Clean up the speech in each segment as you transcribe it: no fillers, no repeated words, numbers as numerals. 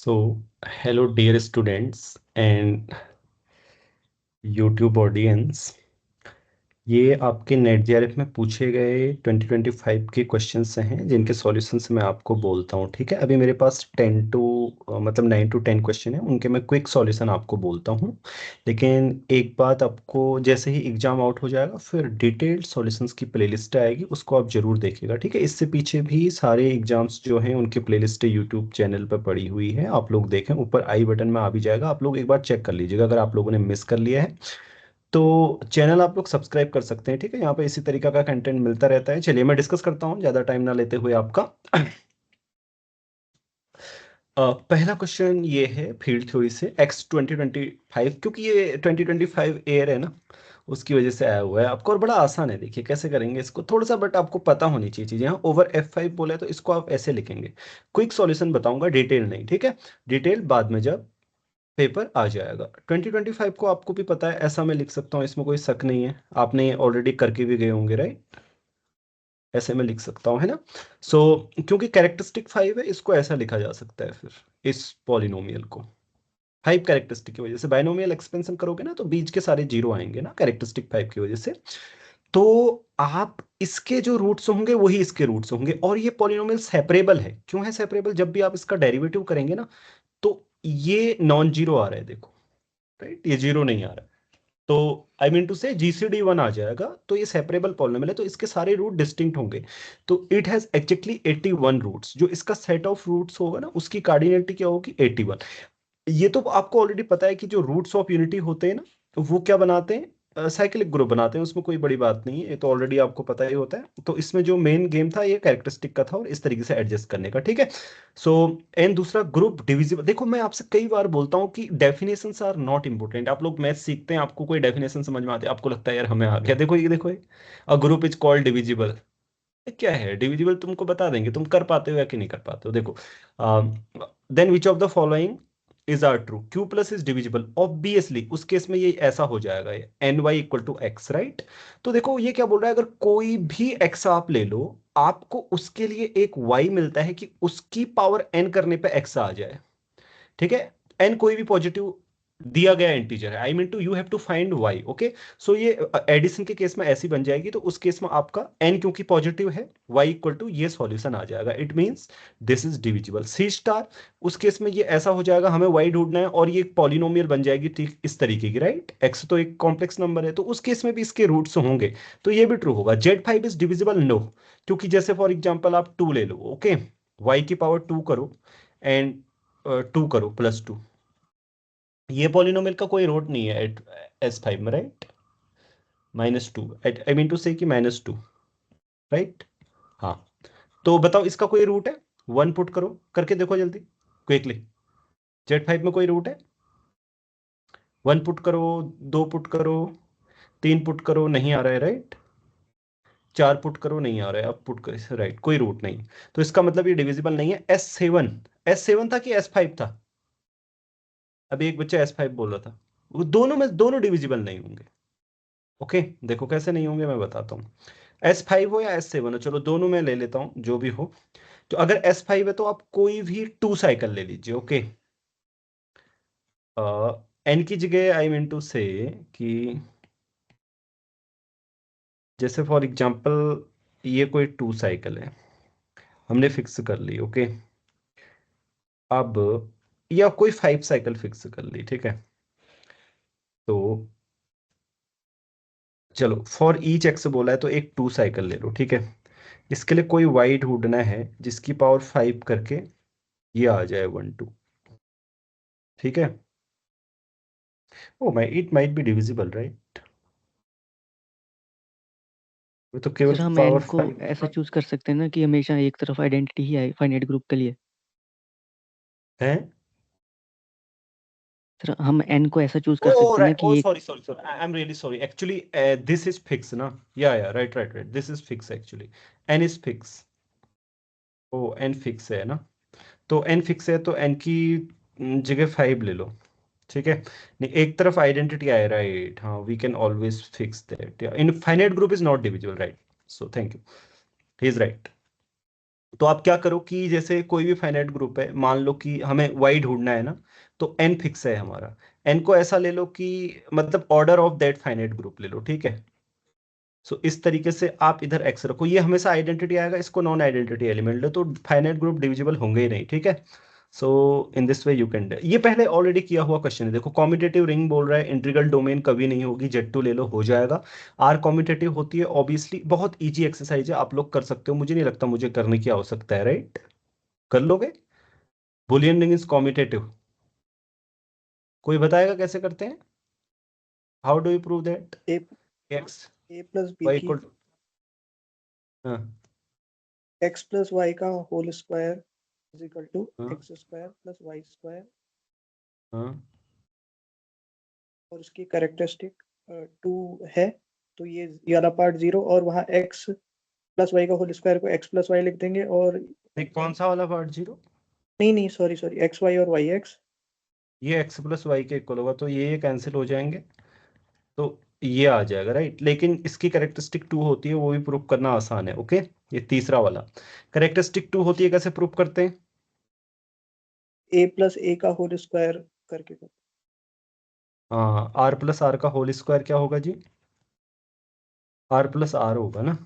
So, hello, dear students and YouTube audience. ये आपके net JRF में पूछे गए 2025 के क्वेश्चंस हैं जिनके सॉल्यूशंस मैं आपको बोलता हूँ। ठीक है, अभी मेरे पास 9 to 10 क्वेश्चन है, उनके मैं क्विक सॉल्यूशन आपको बोलता हूँ। लेकिन एक बात, आपको जैसे ही एग्जाम आउट हो जाएगा फिर डिटेल्ड सॉल्यूशंस की प्लेलिस्ट आएगी, उसको आप जरूर देखिएगा। ठीक है, इससे पीछे भी सारे एग्जाम्स जो हैं उनकी प्लेलिस्ट यूट्यूब चैनल पर पड़ी हुई है, आप लोग देखें, ऊपर आई बटन में आ भी जाएगा, आप लोग एक बार चेक कर लीजिएगा अगर आप लोगों ने मिस कर लिया है। तो चैनल आप लोग सब्सक्राइब कर सकते हैं। ठीक है, यहाँ पे इसी तरीका का कंटेंट मिलता रहता है। चलिए मैं डिस्कस करता हूँ ज़्यादा टाइम ना लेते हुए आपका। पहला क्वेश्चन ये है फील्ड थ्योरी से एक्स 2025, क्योंकि ये 2025 एयर है ना, उसकी वजह से आया हुआ है आपको, और बड़ा आसान है। देखिए कैसे करेंगे इसको, थोड़ा सा बट आपको पता होनी चाहिए चीज़। यहाँ ओवर F5 बोला है तो इसको आप ऐसे लिखेंगे। क्विक सॉल्यूशन बताऊंगा, डिटेल नहीं। ठीक है, डिटेल बाद में जब पेपर आ जाएगा। 2025 को आपको भी पता है, ऐसा मैं लिख सकता हूँ, इसमें कोई शक नहीं है, आपने ऑलरेडी करके भी गए होंगे, राइट? ऐसे मैं लिख सकता हूँ, है ना? क्योंकि कैरेक्टरिस्टिक 5 है, इसको ऐसा लिखा जा सकता है फिर, इस पॉलिनोमियल को 5 कैरेक्टरिस्टिक की वजह से बाइनोमियल एक्सपेंशन करोगे ना तो बीच के सारे जीरो आएंगे ना, कैरेक्टरिस्टिक 5 की वजह से। तो आप इसके जो रूट्स होंगे वही इसके रूट्स होंगे, और ये पॉलिनोमियल सेपरेबल है। क्यों है सेपरेबल? जब भी आप इसका डेरिवेटिव करेंगे ना तो ये नॉन जीरो आ रहा है, देखो, राइट, ये जीरो नहीं आ रहा है। तो आई मीन टू से जीसीडी 1 आ जाएगा, तो ये सेपरेबल पॉलिनोमियल है, तो इसके सारे रूट डिस्टिंक्ट होंगे। तो इट हैज एग्जैक्टली 81 रूट्स। जो इसका सेट ऑफ रूट्स होगा ना उसकी कार्डिनलिटी क्या होगी? 81। ये तो आपको ऑलरेडी पता है कि जो रूट्स ऑफ यूनिटी होते हैं ना, तो वो क्या बनाते हैं? साइक्लिक ग्रुप बनाते हैं, उसमें कोई बड़ी बात नहीं है, ये तो ऑलरेडी आपको पता ही होता है। तो इसमें जो मेन गेम था ये कैरेक्टरिस्टिक का था, और इस तरीके से एडजस्ट करने का। ठीक है, सो एंड दूसरा ग्रुप डिविजिबल। देखो मैं आपसे कई बार बोलता हूँ कि डेफिनेशंस आर नॉट इंपॉर्टेंट। आप लोग मैथ सीखते हैं, आपको कोई डेफिनेशन समझ में आती है, आपको लगता है यार हमें आ गया। देखो ये देखो, ये a group is called divisible. क्या है डिविजिबल? तुमको बता देंगे, तुम कर पाते हो या कि नहीं कर पाते हो। देखो, then which of the following is are true? Q plus is divisible, obviously उस केस में ये ऐसा हो जाएगा, ये n y equal to x, right? तो देखो ये क्या बोल रहा है, अगर कोई भी एक्स आप ले लो, आपको उसके लिए एक वाई मिलता है कि उसकी पावर एन करने पे एक्स आ जाए। ठीक है, एन कोई भी पॉजिटिव दिया गया इंटीजर है, I mean to you have to find y. Okay, so ये एडिशन के केस में ऐसी बन जाएगी, तो उस केस में आपका एन क्योंकि पॉजिटिव है, वाई इक्वल टू ये सॉल्यूशन आ जाएगा। It means this is divisible. C star, उस केस में ये ऐसा हो जाएगा, हमें वाई ढूंढना है और ये एक पॉलिनोमियल बन जाएगी, ठीक इस तरीके की, राइट? एक्स तो एक कॉम्प्लेक्स नंबर है, तो उस केस में भी इसके रूट्स होंगे, तो ये भी ट्रू होगा। Z5 इज डिविजिबल, नो, क्योंकि जैसे फॉर एग्जाम्पल आप 2 ले लो, ओके, वाई की पावर 2 करो एंड 2 करो प्लस 2, ये पॉलिनोमियल का कोई रूट नहीं है एट S5 में, right? -2 at, I mean to say कि -2, राइट? हाँ, तो बताओ इसका कोई रूट है? 1 पुट करो, करके देखो जल्दी, क्विकली। Z5 में कोई रूट है? 1 पुट करो, 2 पुट करो, 3 पुट करो, नहीं आ रहा है, राइट? 4 पुट करो, नहीं आ रहा है, अब पुट कर, राइट, कोई रूट नहीं। तो इसका मतलब ये डिविजिबल नहीं है। S7 था कि S5 था? अभी एक बच्चा S5 बोल रहा था, वो दोनों में, दोनों डिविजिबल नहीं होंगे। ओके, देखो कैसे नहीं होंगे मैं बताता हूँ। S5 हो या S7 हो, चलो दोनों में ले लेता हूँ, जो भी हो। तो अगर S5 है तो आप कोई भी 2 साइकिल ले लीजिए, ओके। एन की जगह आई मीन टू से कि जैसे फॉर एग्जांपल ये कोई 2 साइकिल है, हमने फिक्स कर ली, ओके। अब या कोई 5 साइकिल फिक्स कर ली, ठीक है। तो चलो फॉर ईच एक्स बोला है तो एक 2 साइकिल ले लो, ठीक है। इसके लिए कोई वाई ढूंढना है जिसकी पावर 5 करके ये आ जाए 1 2, ठीक है। Oh my, it might be divisible, right? वो तो केवल सर हम एन पावर को 5 ऐसा चूज कर सकते हैं ना कि हमेशा एक तरफ आइडेंटिटी ही आए फाइनाइट ग्रुप के लिए। है। सर हम एन को ऐसा चूज कर Oh, सकते हैं ना right. Oh, कि एक sorry, sorry, sorry. I'm really sorry. Actually, this is fixed, na? Yeah, yeah, right, right, right. This is fixed actually. N is fixed. Oh, N fix है ना? तो N fix है तो N की जगह 5 ले लो, ठीक है। नहीं, एक तरफ आइडेंटिटी आए, राइट? हाँ, we can always fix that. Infinite group is not divisible, right? So thank you, he is right. तो आप क्या करो कि जैसे कोई भी फाइनाइट ग्रुप है, मान लो कि हमें वाई ढूंढना है ना, तो एन फिक्स है हमारा। एन को ऐसा ले लो कि मतलब order of that finite group ले लो, ठीक है। सो इस तरीके से आप इधर एक्स रखो, ये हमेशा आइडेंटिटी आएगा, इसको नॉन आइडेंटिटी एलिमेंट लो, तो फाइनाइट ग्रुप डिविजिबल होंगे ही नहीं, ठीक है। So in this way you can, ये पहले ऑलरेडी किया हुआ क्वेश्चन है। देखो कॉम्यूटेटिव रिंग बोल रहा है, इंटीग्रल डोमेन कभी नहीं होगी, Z2 ले लो हो जाएगा। आर कॉम्यूटेटिव होती है ऑब्वियसली, बहुत इजी एक्सरसाइज है, आप लोग कर सकते हो, मुझे नहीं लगता मुझे करने की आवश्यकता है, राइट। कर लोगे। Boolean ring is commutative. कोई बताएगा कैसे करते हैं? How do you prove that? A x A plus B y की इक्वल, हाँ एक्स प्लस वाई का whole square is equal to हाँ x square plus y square, हाँ और उसकी करेक्टरिस्टिक 2 है, तो ये वाला पार्ट 0, और वहाँ एक्स प्लस वाई का होल स्क्वायर को एक्स प्लस वाई लिख देंगे, और नहीं, कौन सा वाला पार्ट 0? नहीं नहीं, सॉरी सॉरी, एक्स वाई और वाई एक्स। ये एक्स प्लस वाई के इक्वल होगा, तो ये कैंसिल हो जाएंगे, तो ये आ जाएगा, राइट। लेकिन इसकी करेक्टरिस्टिक 2 होती है, वो भी प्रूफ करना आसान है, ओके। ये तीसरा वाला करेक्टरिस्टिक 2 होती है, कैसे प्रूफ करते हैं? ए प्लस ए का होल स्क्वायर करके कर। हाँ, आर प्लस आर का होल स्क्वायर क्या होगा जी? आर प्लस आर होगा ना,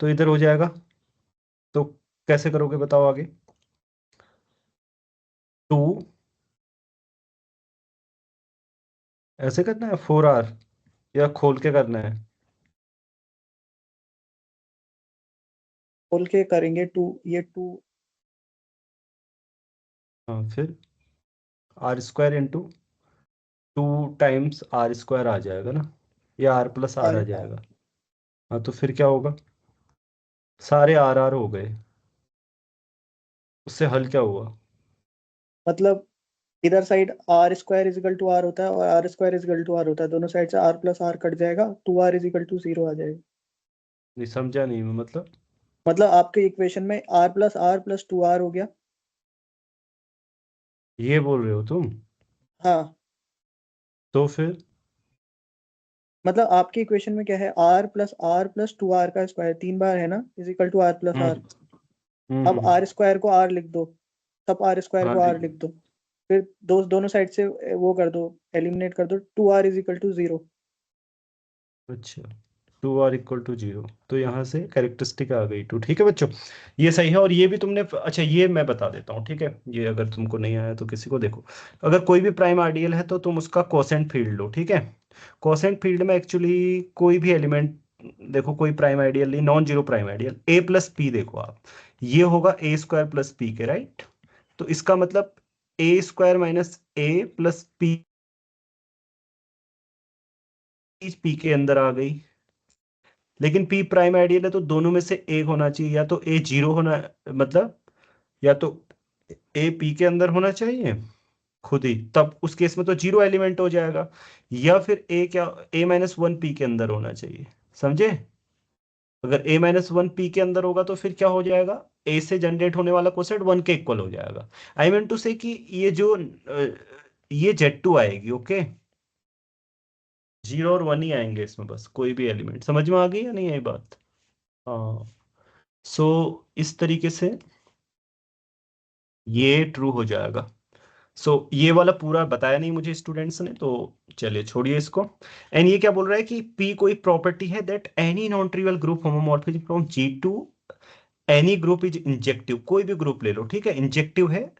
तो इधर हो जाएगा। तो कैसे करोगे बताओ आगे? 2 ऐसे करना है, 4R, या खोल के करना है? खोल के करेंगे, 2, ये 2 हाँ फिर r square into 2 times r square आ जाएगा ना, या आर प्लस आर आ आर आर जाएगा। हाँ तो फिर क्या होगा? सारे आर आर हो गए, उससे हल क्या हुआ? मतलब इधर side r square is equal to r होता है और r square is equal to r होता है, दोनों साइड से आर प्लस आर कट जाएगा, 2R इज इक्वल टू 0 आ जाएगा। नहीं समझा नहीं मैं, मतलब। मतलब आपके इक्वेशन में आर प्लस 2R हो गया। ये बोल रहे हो तुम? हाँ, तो फिर मतलब आपके इक्वेशन में क्या है, आर प्लस 2R का स्क्वायर 3 बार है ना, is equal to r plus hmm r. Hmm अब आर स्क्वायर को आर लिख दो, सब आर स्क्वायर हाँ को आर लिख, लिख दो, फिर दोनों साइड से वो कर दो, एलिमिनेट कर दो, 2R इज इक्वल टू 0। अच्छा 2R = 0, तो यहाँ से कैरेक्टरिस्टिक आ गई 2, ठीक है बच्चों। ये सही है, और ये भी तुमने, अच्छा ये मैं बता देता हूँ, ठीक है। ये अगर तुमको नहीं आया तो किसी को देखो, अगर कोई भी प्राइम आइडियल है तो तुम उसका कोसेंट फील्ड लो, ठीक है। कोसेंट फील्ड में एक्चुअली कोई भी एलिमेंट, देखो कोई प्राइम आइडियल नहीं, नॉन जीरो प्राइम आइडियल, ए प्लस पी देखो आप, ये होगा ए स्क्वायर प्लस पी के, राइट। तो इसका मतलब ए स्क्वायर माइनस ए प्लस पी, पी के अंदर आ गई। लेकिन पी प्राइम आइडियल है, तो दोनों में से एक होना चाहिए, या तो ए जीरो होना, मतलब या तो ए पी के अंदर होना चाहिए खुद ही, तब उस केस में तो जीरो एलिमेंट हो जाएगा, या फिर ए क्या, A-1 पी के अंदर होना चाहिए, समझे। अगर A-1 पी के अंदर होगा तो फिर क्या हो जाएगा, ए से जनरेट होने वाला कोसेट 1 के इक्वल हो जाएगा। आई मीन टू से कि ये जो ये Z2 आएगी, ओके। 0 और 1 ही आएंगे इसमें, बस कोई भी एलिमेंट, समझ में आ गई या नहीं आई बात? हाँ। सो इस तरीके से ये ट्रू हो जाएगा। ये वाला पूरा बताया नहीं मुझे स्टूडेंट्स ने, तो चलिए छोड़िए इसको। एंड ये क्या बोल रहा है कि पी कोई प्रॉपर्टी है that any non trivial group homomorphism from G to any group is injective, कोई भी ग्रुप ले लो, ठीक है, इंजेक्टिव है।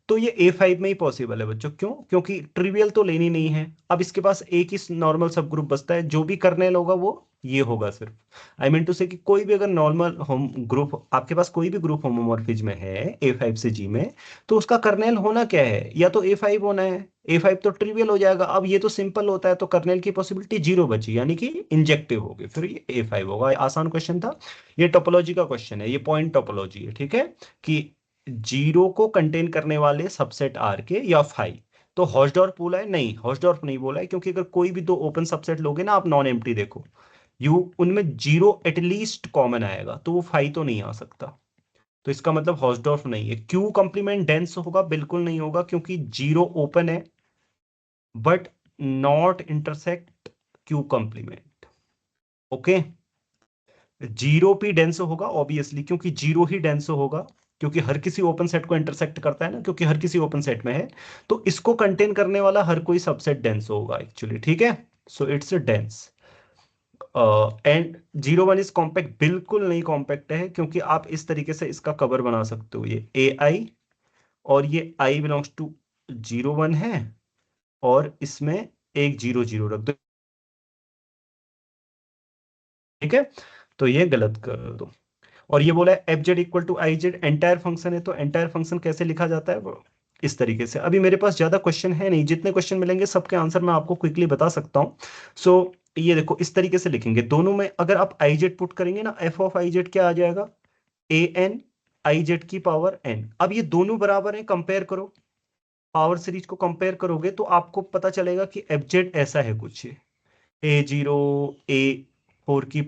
तो ये A5 में ही पॉसिबल है बच्चों, क्यों? क्योंकि ट्रिवियल तो लेनी नहीं है, अब इसके पास एक ही नॉर्मल सब ग्रुप बचता है, जो भी कर्नेल होगा वो ये होगा सिर्फ। आई मीन टू से कि कोई भी अगर नॉर्मल होम ग्रुप आपके पास, कोई भी ग्रुप होमोमॉर्फिज्म में है A5 से G में, तो उसका कर्नेल होना क्या है, या तो A5 होना है। A5 तो ट्रिवियल हो जाएगा, अब ये तो सिंपल होता है, तो कर्नेल की पॉसिबिलिटी 0 बची, यानी कि इंजेक्टिव होगी, फिर ये A5 होगा। आसान क्वेश्चन था, ये टोपोलॉजी का क्वेश्चन है, ये पॉइंट टोपोलॉजी है, ठीक है। कि जीरो को कंटेन करने वाले सबसेट आर के या फाई, तो हॉस्डॉर्फ बोला है नहीं, हॉस्डॉर्फ नहीं बोला है, क्योंकि अगर कोई भी दो ओपन सबसेट लोगे ना आप, नॉन एम्प्टी देखो, यू उनमें जीरो एटलीस्ट कॉमन आएगा, तो वो फाई तो नहीं आ सकता। तो इसका मतलब हॉस्डॉर्फ नहीं है। क्यू कंप्लीमेंट डेंस होगा, बिल्कुल नहीं होगा, क्योंकि जीरो ओपन है but not intersect Q complement, okay. Zero p dense होगा ऑब्वियसली, क्योंकि जीरो ही डेंस होगा, क्योंकि हर किसी ओपन सेट को इंटरसेक्ट करता है ना, क्योंकि हर किसी ओपन सेट में है, तो इसको कंटेन करने वाला हर कोई सबसेट डेंस होगा एक्चुअली, ठीक है। So it's dense. And zero one is compact, बिल्कुल नहीं कॉम्पैक्ट है, क्योंकि आप इस तरीके से इसका कवर बना सकते हो, ये ए आई और ये आई बिलोंग्स टू जीरो वन है, और इसमें एक जीरो जीरो रख दो, ठीक है। तो ये गलत कर दो। और ये बोला है f z equal to i z, entire function है, तो एंटायर फंक्शन कैसे लिखा जाता है वो इस तरीके से। अभी मेरे पास ज्यादा क्वेश्चन है नहीं, जितने क्वेश्चन मिलेंगे सबके आंसर मैं आपको क्विकली बता सकता हूँ। सो ये देखो इस तरीके से लिखेंगे दोनों में, अगर आप आई जेड पुट करेंगे ना, एफ ऑफ आई जेड क्या आ जाएगा, ए एन आई जेड की पावर एन। अब ये दोनों बराबर हैं, कंपेयर करो, पावर सीरीज को कंपेयर करोगे तो आपको पता चलेगा कि एफ जेड ऐसा है कुछ, ए जीरो, ए फोर की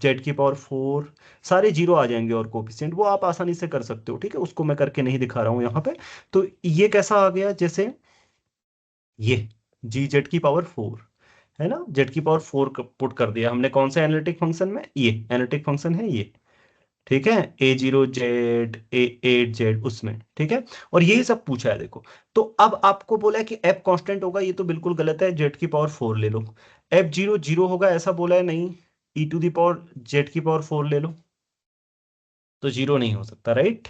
जेड की पावर फोर, सारे जीरो आ जाएंगे, और कोफिशिएंट वो आप आसानी से कर सकते हो, ठीक है, उसको मैं करके नहीं दिखा रहा हूं यहाँ पे। तो ये कैसा आ गया, जैसे ये जी जेड की पावर फोर है ना, जेड की पावर फोर पुट कर दिया हमने, कौन सा एनालिटिक फंक्शन में, ये एनालिटिक फंक्शन है ये, ठीक है, A zero Z A at Z उसमें, ठीक है। और यही सब पूछा है देखो। तो अब आपको बोला है कि एफ कांस्टेंट होगा, ये तो बिल्कुल गलत है, जेड की पावर फोर ले लो। एफ जीरो जीरो होगा ऐसा बोला है, नहीं, ई टू दी पावर जेड की पावर फोर ले लो, तो जीरो नहीं हो सकता, राइट।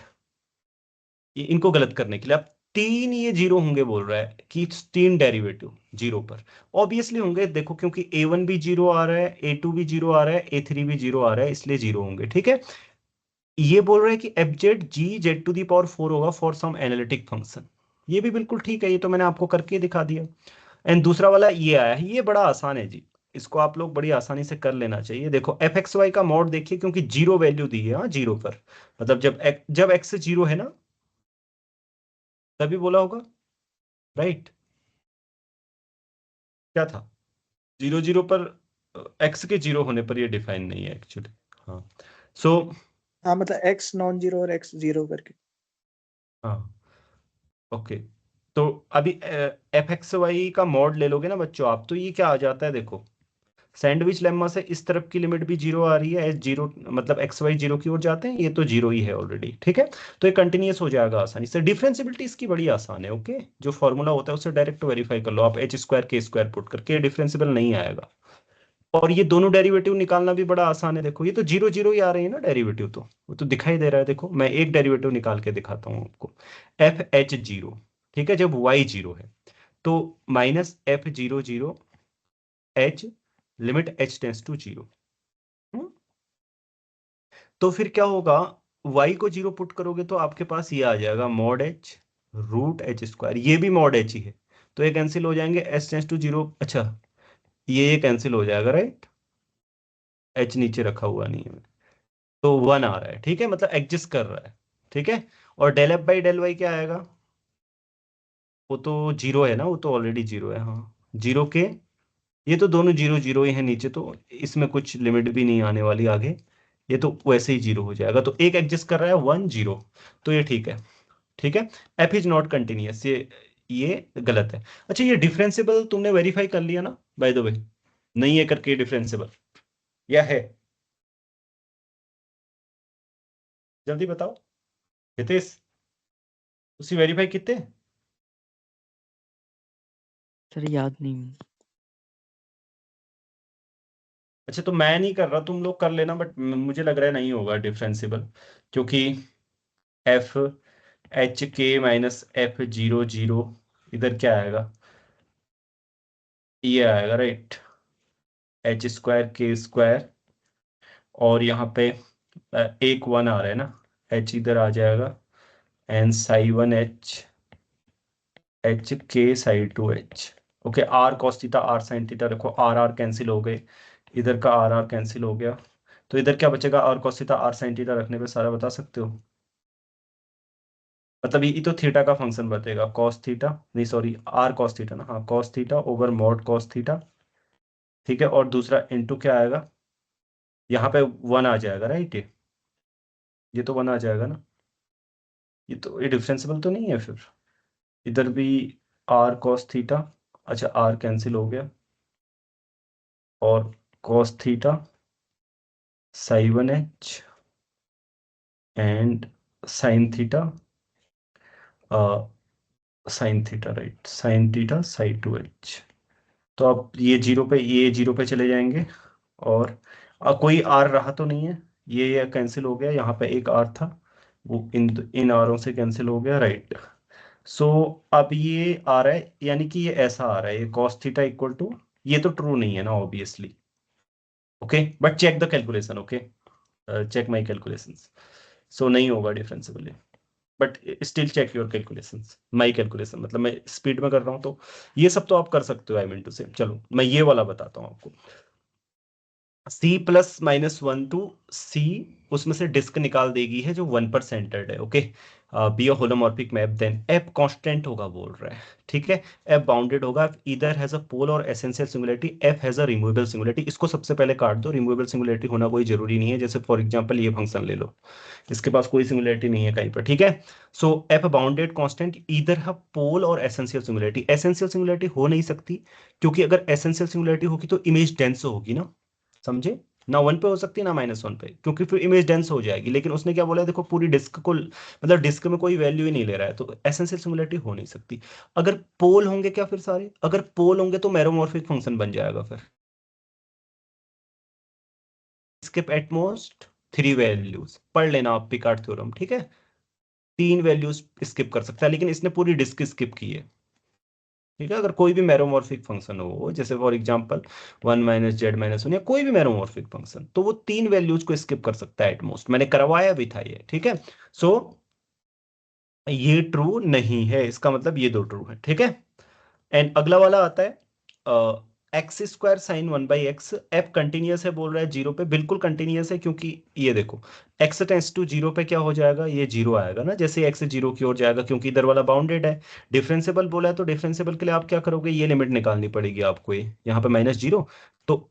ये इनको गलत करने के लिए अब तीन ये जीरो होंगे बोल रहा है कि तीन डेरिवेटिव जीरो पर ऑब्वियसली होंगे, देखो क्योंकि ए वन भी जीरो आ रहा है, ए टू भी जीरो आ रहा है, ए थ्री भी जीरो आ रहा है, इसलिए जीरो होंगे, ठीक है। ये बोल रहे हैं कि f z g z to the power four होगा फॉर सम एनालिटिक फंक्शन, ये भी बिल्कुल ठीक है, ये तो मैंने आपको करके दिखा दिया। एंड दूसरा वाला ये आया है, ये बड़ा आसान है जी, इसको आप लोग बड़ी आसानी से कर लेना चाहिए। देखो एफ एक्स वाई का मॉड देखिए, क्योंकि जीरो वैल्यू दी है, हाँ जीरो पर, मतलब जब एक्स जीरो है ना, तभी बोला होगा, राइट। क्या था, जीरो जीरो पर, एक्स के जीरो होने पर ये डिफाइन नहीं है एक्चुअली। हाँ। सो हाँ मतलब एक्स नॉन जीरो और एक्स जीरो करके। हाँ, ओके। तो अभी एफ एक्स वाई का मॉड ले लोगे ना बच्चों आप, तो ये क्या आ जाता है देखो, सैंडविच लेम्मा से इस तरफ की लिमिट भी जीरो आ रही है, एच जीरो मतलब एक्स वाई जीरो की ओर जाते हैं, ये तो जीरो ही है ऑलरेडी, ठीक है। तो ये कंटिन्यूअस हो जाएगा आसानी से, डिफरेंशियबिलिटी इसकी बड़ी आसान है, ओके। जो फॉर्मूला होता है उससे डायरेक्ट वेरीफाई कर लो आप, एच स्क्वायर के स्क्वायर पुट करके डिफरेंशियल नहीं आएगा। और ये दोनों डेरिवेटिव निकालना भी बड़ा आसान है, देखो ये तो जीरो जीरो ही आ रही है ना डेरिवेटिव, तो वो तो दिखाई दे रहा है, देखो मैं एक डेरिवेटिव निकाल के दिखाता हूँ आपको, एफ एच जीरो, ठीक है, जब वाई जीरो है, तो minus f zero zero h, limit h tends to zero. तो फिर क्या होगा, y को जीरो पुट करोगे तो आपके पास ये आ जाएगा mod h root h square, ये भी मॉड एच ही है, तो ये कैंसिल हो जाएंगे, एच टेंस टू जीरो, अच्छा ये कैंसिल हो जाएगा, राइट, एच नीचे रखा हुआ नहीं है, तो वन आ रहा है, ठीक है, मतलब एग्जिस्ट कर रहा है, ठीक है। और del f by del y क्या आएगा, वो तो जीरो है ना, वो तो ऑलरेडी जीरो है, हाँ जीरो के, ये तो दोनों जीरो जीरो ही है नीचे, तो इसमें कुछ लिमिट भी नहीं आने वाली आगे, ये तो वैसे ही जीरो हो जाएगा, तो एक एग्जिस्ट कर रहा है वन जीरो, तो ये ठीक है, ठीक है। एफ इज नॉट कंटिन्यूअस, ये गलत है। अच्छा ये डिफरेंशियबल तुमने वेरीफाई कर लिया ना बाय द वे, नहीं है करके डिफरेंशियबल, या है, जल्दी बताओ हितेश, उसी वेरीफाई कितने। सर याद नहीं। अच्छा तो मैं नहीं कर रहा, तुम लोग कर लेना, बट मुझे लग रहा है नहीं होगा डिफरेंशियबल, क्योंकि एफ एच के माइनस एफ जीरो जीरो, इधर क्या आएगा, ये आएगा, राइट, एच स्क्वायर के स्क्वायर, और यहाँ पे एक वन आ रहा है ना, एच इधर आ जाएगा, N psi one H, H के psi two H, okay, r cos theta r sine theta रखो, आर आर कैंसिल हो गए, इधर का आर आर कैंसिल हो गया, तो इधर क्या बचेगा, r cos theta r sine theta रखने पे सारा बता सकते हो, मतलब ये तो थीटा का फंक्शन बचेगा, कॉस थीटा, नहीं सॉरी आर कॉस थीटा ना, हाँ cos theta over mod cos theta, ठीक है, और दूसरा इनटू क्या आएगा, यहाँ पे वन आ जाएगा, राइट, ये तो वन आ जाएगा ना, ये डिफरेंशियबल तो नहीं है फिर, इधर भी आर कॉस थीटा, अच्छा आर कैंसिल हो गया, और cos theta psi1h and sine theta, sine theta right, sine theta psi2h। तो अब ये जीरो पे चले जाएंगे, और कोई आर रहा तो नहीं है, ये कैंसिल हो गया, यहाँ पे एक आर था, वो इन आरों से कैंसिल हो गया, राइट। सो अब ये आ रहा है, यानी कि ये ऐसा आ रहा है, ये cos थीटा इक्वल टू, ये तो ट्रू नहीं है ना obviously, okay, but check the calculation, okay, check my calculations. So नहीं होगा differentiable, but still check your calculations, my calculation, मतलब मैं स्पीड में कर रहा हूँ, तो ये सब तो आप कर सकते हो, आई मीन टू से। चलो मैं ये वाला बताता हूँ आपको, C+-1 टू C, उसमें से डिस्क निकाल देगी है जो 1 पर सेंटर्ड है, okay, be a holomorphic map, then F constant होगा बोल रहा है, ठीक है। F बाउंडेड होगा, ईदर हैज अ पोल और essential singularity, F has a removable singularity. इसको सबसे पहले काट दो, रिमूवेबल सिंगुलरिटी होना कोई जरूरी नहीं है, जैसे फॉर एग्जांपल ये फंक्शन ले लो, इसके पास कोई सिंगुलरिटी नहीं है कहीं पर, ठीक है। सो F बाउंडेड कांस्टेंट ईदर है पोल और एसेंशियल सिंगुलरिटी, एसेंशियल सिंगुलरिटी हो नहीं सकती, क्योंकि अगर एसेंशियल सिंगुलरिटी होगी तो इमेज डेंस होगी ना, समझे, ना 1 पे हो सकती है ना -1 पे, क्योंकि फिर इमेज डेंस हो जाएगी। लेकिन उसने क्या बोला, देखो पूरी डिस्क को, मतलब डिस्क में कोई वैल्यू ही नहीं ले रहा है, तो एसेंशियल सिंगुलरिटी हो नहीं सकती। अगर पोल होंगे क्या, फिर सारे अगर पोल होंगे तो मैरोमॉर्फिक फंक्शन बन जाएगा, फिर स्किप एट मोस्ट 3 वैल्यूज, पढ़ लेना आप पिकार्ड थ्योरम, ठीक है, 3 वैल्यूज स्किप कर सकता है, लेकिन इसने पूरी डिस्क स्किप की है, ठीक है। अगर कोई भी मैरोमॉर्फिक फंक्शन हो, जैसे फॉर एग्जांपल 1 - z -1 या कोई भी मैरोमॉर्फिक फंक्शन, तो वो 3 वैल्यूज को स्किप कर सकता है एटमोस्ट, मैंने करवाया भी था ये, ठीक है। सो ये ट्रू नहीं है, इसका मतलब ये दो ट्रू है, ठीक है। एंड अगला वाला आता है x² sin 1/x, F continuous है बोल रहा है जीरो पे, बिल्कुल कंटिन्यूअस है, क्योंकि ये देखो x टेंस टू जीरो पे क्या हो जाएगा, ये जीरो आएगा ना, जैसे x जीरो की ओर जाएगा, क्योंकि इधर वाला बाउंडेड है। डिफरेंशियबल बोला है, तो डिफरेंशियबल के लिए आप क्या करोगे, ये लिमिट निकालनी पड़ेगी आपको, ये यहाँ पे -0, तो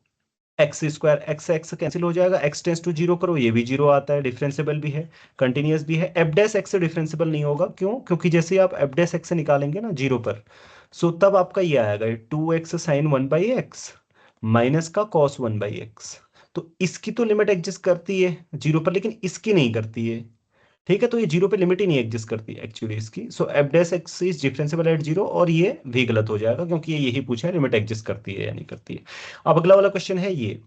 x² कैंसिल हो जाएगा, x टेंस टू जीरो करो, ये भी जीरो आता है, डिफरेंशियबल भी है, कंटिन्यूअस भी है। एफ डैश एक्स से डिफरेंशियबल नहीं होगा, क्यों, क्योंकि जैसे आप एफ डैश एक्स से निकालेंगे ना जीरो पर, सो तब आपका ये आएगा 2x sin 1/x माइनस का cos 1/x, तो इसकी तो लिमिट एग्जिस्ट करती है जीरो पर, लेकिन इसकी नहीं करती है, ठीक है। तो ये जीरो पे लिमिट ही नहीं एग्जिस्ट करती एक्चुअली इसकी, so f dash x is differentiable at zero, और ये भी गलत हो जाएगा, क्योंकि ये यही पूछा है लिमिट एग्जिस्ट करती है या नहीं करती है। अब अगला वाला क्वेश्चन है ये,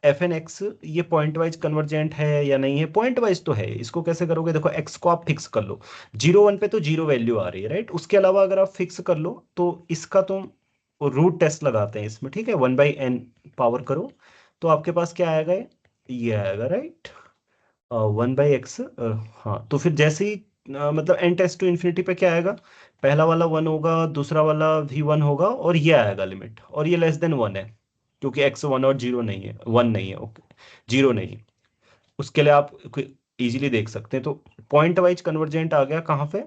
एफ एन एक्स ये पॉइंट वाइज कन्वर्जेंट है या नहीं है, पॉइंट वाइज तो है, इसको कैसे करोगे, देखो एक्स को आप फिक्स कर लो, 0 1 पे तो जीरो वैल्यू आ रही है, राइट, उसके अलावा अगर आप फिक्स कर लो तो इसका तुम रूट टेस्ट लगाते हैं इसमें, ठीक है, 1/n पावर करो, तो आपके पास क्या आएगा, ये आएगा, राइट, 1/x, हाँ, तो फिर जैसे ही मतलब n टेस्ट टू इन्फिनिटी पे क्या आएगा, पहला वाला 1 होगा, दूसरा वाला भी 1 होगा, और ये आएगा लिमिट, और ये लेस देन 1 है, क्योंकि x 1 और 0 नहीं है, 1 नहीं है, ओके, 0 नहीं है। उसके लिए आप इजीली देख सकते हैं, तो पॉइंट वाइज कन्वर्जेंट आ गया कहाँ पे,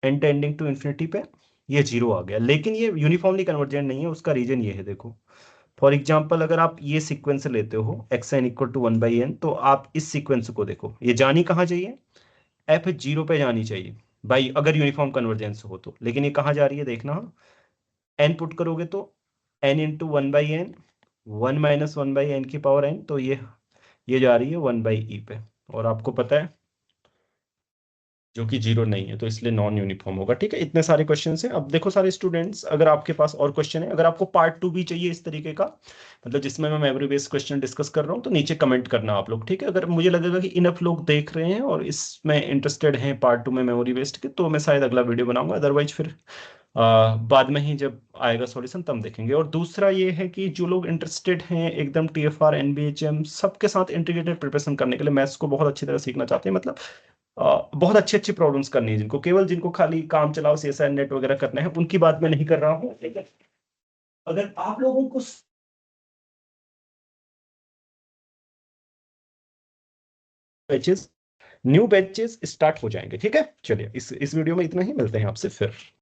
n टेंडिंग टू इन्फिनिटी पे, ये 0 आ गया, लेकिन ये यूनिफॉर्मली कन्वर्जेंट नहीं है, उसका रीजन ये है, देखो फॉर एग्जाम्पल अगर आप ये सीक्वेंस लेते हो xn इक्वल टू 1/n, तो आप इस सीक्वेंस को देखो, ये जानी कहाँ चाहिए, एफ जीरो पे जानी चाहिए भाई, अगर यूनिफॉर्म कन्वर्जेंस हो तो, लेकिन ये कहाँ जा रही है देखना, एन पुट करोगे तो n इंटू 1/n, 1 - 1/n की पावर n, तो ये जा रही है 1/e पे, और आपको पता है जो कि 0 नहीं है, तो इसलिए नॉन यूनिफॉर्म होगा, ठीक है। इतने सारे क्वेश्चन हैं। अब देखो सारे स्टूडेंट्स, अगर आपके पास और क्वेश्चन है, अगर आपको पार्ट 2 भी चाहिए इस तरीके का, मतलब जिसमें मैं मेमोरी बेस्ड क्वेश्चन डिस्कस कर रहा हूँ, तो नीचे कमेंट करना आप लोग, ठीक है। अगर मुझे लगेगा कि इनफ लोग देख रहे हैं और इसमें इंटरेस्टेड हैं पार्ट 2 में मेमोरी बेस्ड के, तो मैं शायद अगला वीडियो बनाऊंगा, अदरवाइज फिर बाद में ही जब आएगा सॉल्यूशन तब देखेंगे। और दूसरा ये है कि जो लोग इंटरेस्टेड हैं एकदम TFR NBHM सबके साथ इंटीग्रेटेड प्रिपरेशन करने के लिए, मैथ्स को बहुत अच्छी तरह सीखना चाहते हैं, मतलब बहुत अच्छी अच्छी प्रॉब्लम्स करनी है जिनको, केवल जिनको खाली काम चलाओ CSI नेट वगैरह करना है, उनकी बात मैं नहीं कर रहा हूँ, लेकिन अगर आप लोगों को बैचेस न्यू बैचेस स्टार्ट हो जाएंगे, ठीक है। चलिए इस वीडियो में इतना ही, मिलते हैं आपसे फिर।